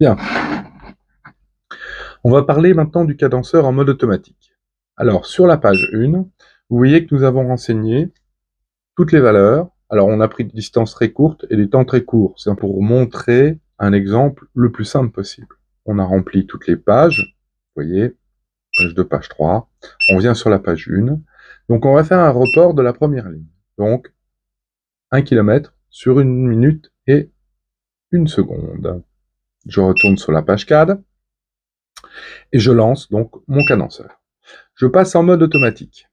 Bien. On va parler maintenant du cadenceur en mode automatique. Alors, sur la page 1, vous voyez que nous avons renseigné toutes les valeurs. Alors, on a pris des distances très courtes et des temps très courts. C'est pour montrer un exemple le plus simple possible. On a rempli toutes les pages. Vous voyez, page 2, page 3. On vient sur la page 1. Donc, on va faire un report de la première ligne. Donc, 1 km sur 1 minute et 1 seconde. Je retourne sur la page 4 et je lance donc mon cadenceur. Je passe en mode automatique.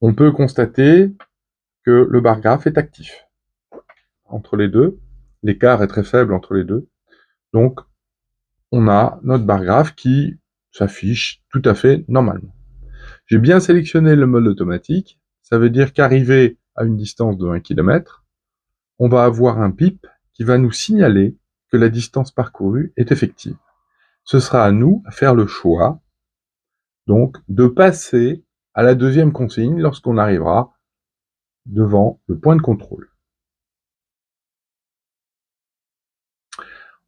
On peut constater que le bar graphe est actif. Entre les deux, l'écart est très faible entre les deux. Donc, on a notre bar graphe qui s'affiche tout à fait normalement. J'ai bien sélectionné le mode automatique. Ça veut dire qu'arrivé à une distance de 1 km, on va avoir un pip qui va nous signaler que la distance parcourue est effective. Ce sera à nous à faire le choix, donc, de passer à la deuxième consigne lorsqu'on arrivera devant le point de contrôle.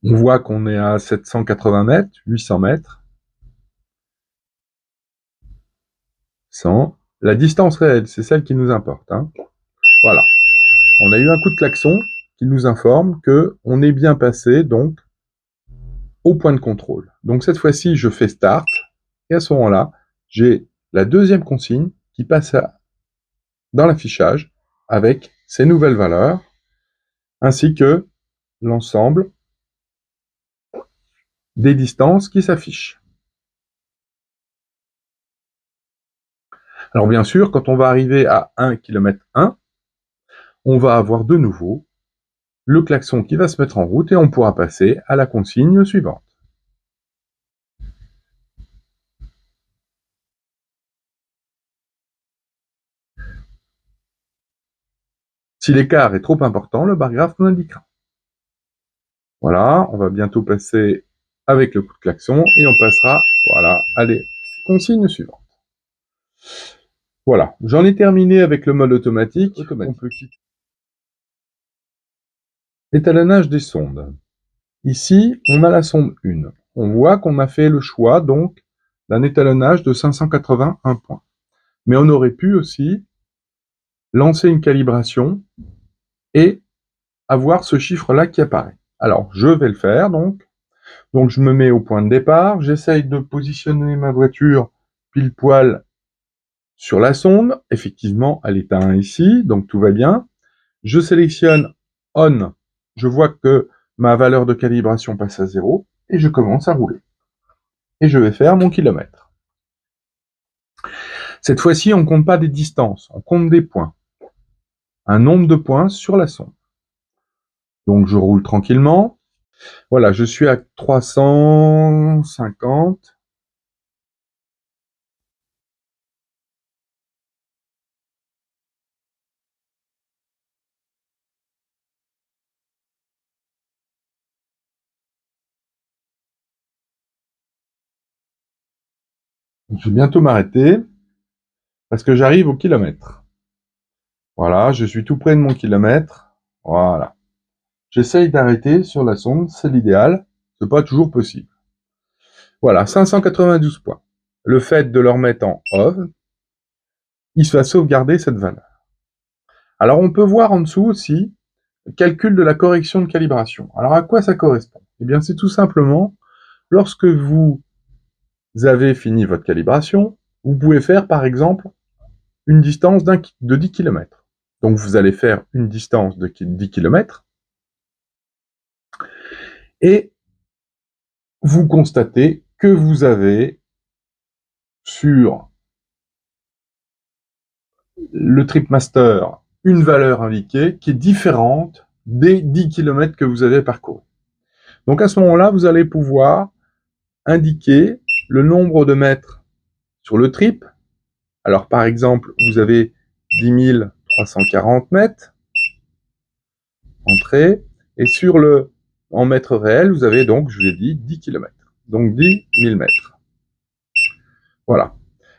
On voit qu'on est à 780 mètres, 800 mètres, 100. La distance réelle, c'est celle qui nous importe. Voilà. On a eu un coup de klaxon qui nous informe qu'on est bien passé donc au point de contrôle. Donc cette fois-ci, je fais Start, et à ce moment-là, j'ai la deuxième consigne qui passe dans l'affichage avec ces nouvelles valeurs, ainsi que l'ensemble des distances qui s'affichent. Alors bien sûr, quand on va arriver à 1 km 1, on va avoir de nouveau le klaxon qui va se mettre en route et on pourra passer à la consigne suivante. Si l'écart est trop important, le bar graphe nous indiquera. Voilà, on va bientôt passer avec le coup de klaxon et on passera, voilà, allez, consigne suivante. Voilà, j'en ai terminé avec le mode automatique. On peut quitter. Étalonnage des sondes. Ici, on a la sonde 1. On voit qu'on a fait le choix, donc, d'un étalonnage de 581 points. Mais on aurait pu aussi lancer une calibration et avoir ce chiffre-là qui apparaît. Alors, je vais le faire, donc. Donc, je me mets au point de départ. J'essaye de positionner ma voiture pile poil sur la sonde. Effectivement, elle est à 1 ici, donc tout va bien. Je sélectionne On. Je vois que ma valeur de calibration passe à 0 et je commence à rouler. Et je vais faire mon kilomètre. Cette fois-ci, on ne compte pas des distances, on compte des points. Un nombre de points sur la sonde. Donc je roule tranquillement. Voilà, je suis à 350. Je vais bientôt m'arrêter parce que j'arrive au kilomètre. Voilà, je suis tout près de mon kilomètre. Voilà. J'essaye d'arrêter sur la sonde, c'est l'idéal. C'est pas toujours possible. Voilà, 592 points. Le fait de le remettre en off, il va sauvegarder cette valeur. Alors on peut voir en dessous aussi calcul de la correction de calibration. Alors à quoi ça correspond? Eh bien c'est tout simplement lorsque vous avez fini votre calibration, vous pouvez faire par exemple une distance de 10 km. Donc vous allez faire une distance de 10 km et vous constatez que vous avez sur le TripMaster une valeur indiquée qui est différente des 10 km que vous avez parcouru. Donc à ce moment-là, vous allez pouvoir indiquer le nombre de mètres sur le trip. Alors par exemple, vous avez 10 340 mètres, entrée, et en mètres réels, vous avez donc, je vous l'ai dit, 10 km. Donc 10 000 mètres. Voilà.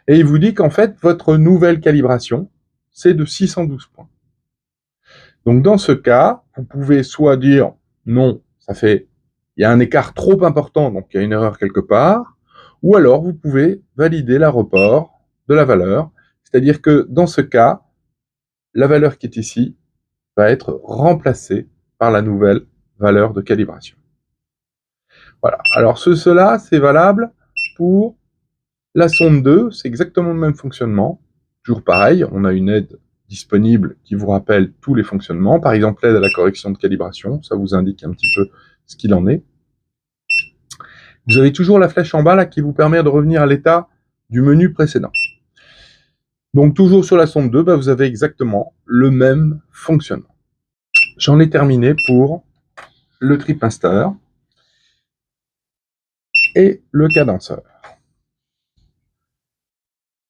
Et il vous dit qu'en fait, votre nouvelle calibration, c'est de 612 points. Donc dans ce cas, vous pouvez soit dire non, ça fait il y a un écart trop important, donc il y a une erreur quelque part, ou alors vous pouvez valider la report de la valeur, c'est-à-dire que dans ce cas, la valeur qui est ici va être remplacée par la nouvelle valeur de calibration. Voilà. Alors cela, c'est valable pour la sonde 2, c'est exactement le même fonctionnement. Toujours pareil, on a une aide disponible qui vous rappelle tous les fonctionnements. Par exemple, l'aide à la correction de calibration, ça vous indique un petit peu ce qu'il en est. Vous avez toujours la flèche en bas là qui vous permet de revenir à l'état du menu précédent. Donc toujours sur la sonde 2, vous avez exactement le même fonctionnement. J'en ai terminé pour le TripMaster et le cadenceur.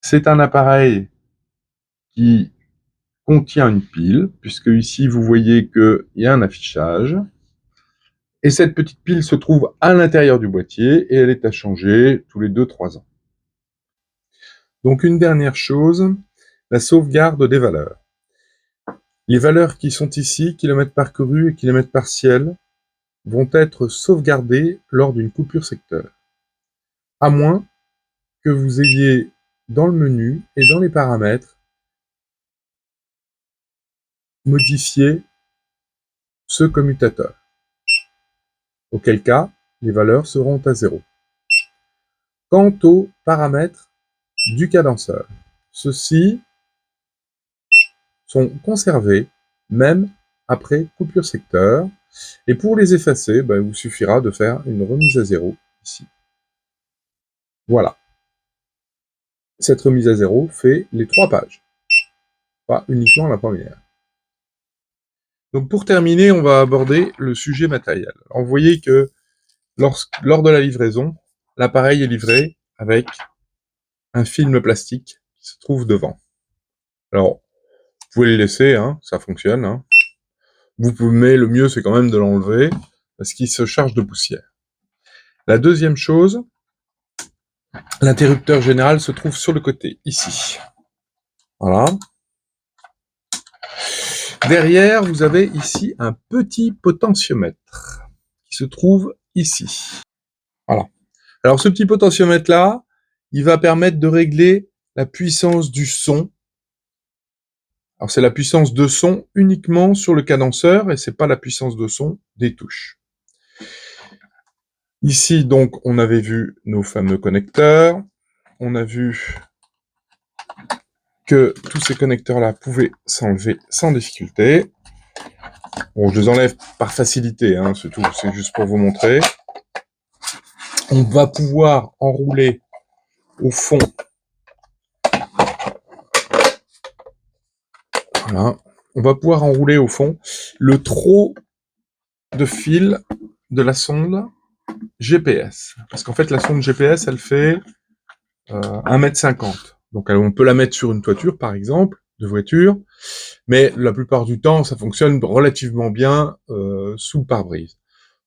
C'est un appareil qui contient une pile, puisque ici vous voyez qu'il y a un affichage. Et cette petite pile se trouve à l'intérieur du boîtier et elle est à changer tous les 2-3 ans. Donc une dernière chose, la sauvegarde des valeurs. Les valeurs qui sont ici, kilomètres parcourus et kilomètres partiels, vont être sauvegardées lors d'une coupure secteur. À moins que vous ayez dans le menu et dans les paramètres modifié ce commutateur. Auquel cas, les valeurs seront à 0. Quant aux paramètres du cadenceur, ceux-ci sont conservés même après coupure secteur. Et pour les effacer, il vous suffira de faire une remise à 0 ici. Voilà. Cette remise à 0 fait les 3 pages, pas uniquement la première. Donc pour terminer, on va aborder le sujet matériel. Alors vous voyez que lors de la livraison, l'appareil est livré avec un film plastique qui se trouve devant. Alors, vous pouvez le laisser, hein, ça fonctionne. Hein. Mais le mieux, c'est quand même de l'enlever, parce qu'il se charge de poussière. La deuxième chose, l'interrupteur général se trouve sur le côté, ici. Voilà. Derrière, vous avez ici un petit potentiomètre, qui se trouve ici. Voilà. Alors, ce petit potentiomètre-là, il va permettre de régler la puissance du son. Alors, c'est la puissance de son uniquement sur le cadenceur, et c'est pas la puissance de son des touches. Ici, donc, on avait vu nos fameux connecteurs. On a vu que tous ces connecteurs-là pouvaient s'enlever sans difficulté. Bon, je les enlève par facilité, hein, c'est tout, c'est juste pour vous montrer. On va pouvoir enrouler au fond. Voilà. On va pouvoir enrouler au fond le trot de fil de la sonde GPS. Parce qu'en fait, la sonde GPS, elle fait 1,50 m. Donc, on peut la mettre sur une toiture, par exemple, de voiture, mais la plupart du temps, ça fonctionne relativement bien sous le pare-brise.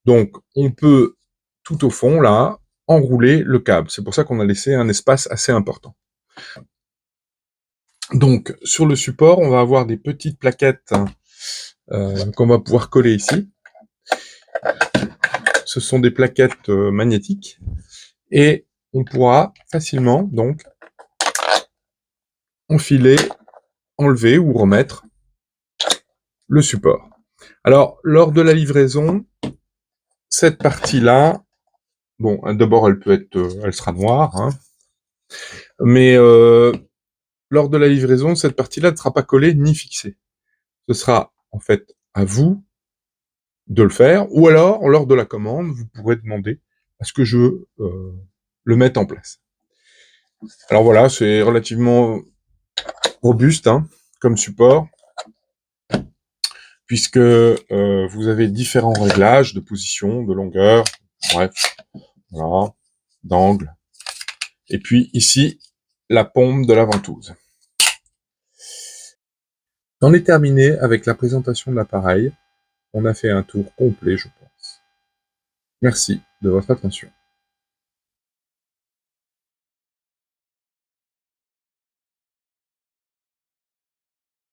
Donc, on peut, tout au fond, là, enrouler le câble. C'est pour ça qu'on a laissé un espace assez important. Donc, sur le support, on va avoir des petites plaquettes qu'on va pouvoir coller ici. Ce sont des plaquettes magnétiques. Et on pourra facilement, donc, enfiler, enlever ou remettre le support. Alors, lors de la livraison, cette partie-là, bon, d'abord, elle peut être, elle sera noire, hein, mais lors de la livraison, cette partie-là ne sera pas collée ni fixée. Ce sera, en fait, à vous de le faire, ou alors, lors de la commande, vous pourrez demander à ce que je le mette en place. Alors voilà, c'est relativement robuste, hein, comme support, puisque vous avez différents réglages de position, de longueur, bref, voilà, d'angle. Et puis ici, la pompe de la ventouse. J'en ai terminé avec la présentation de l'appareil. On a fait un tour complet, je pense. Merci de votre attention.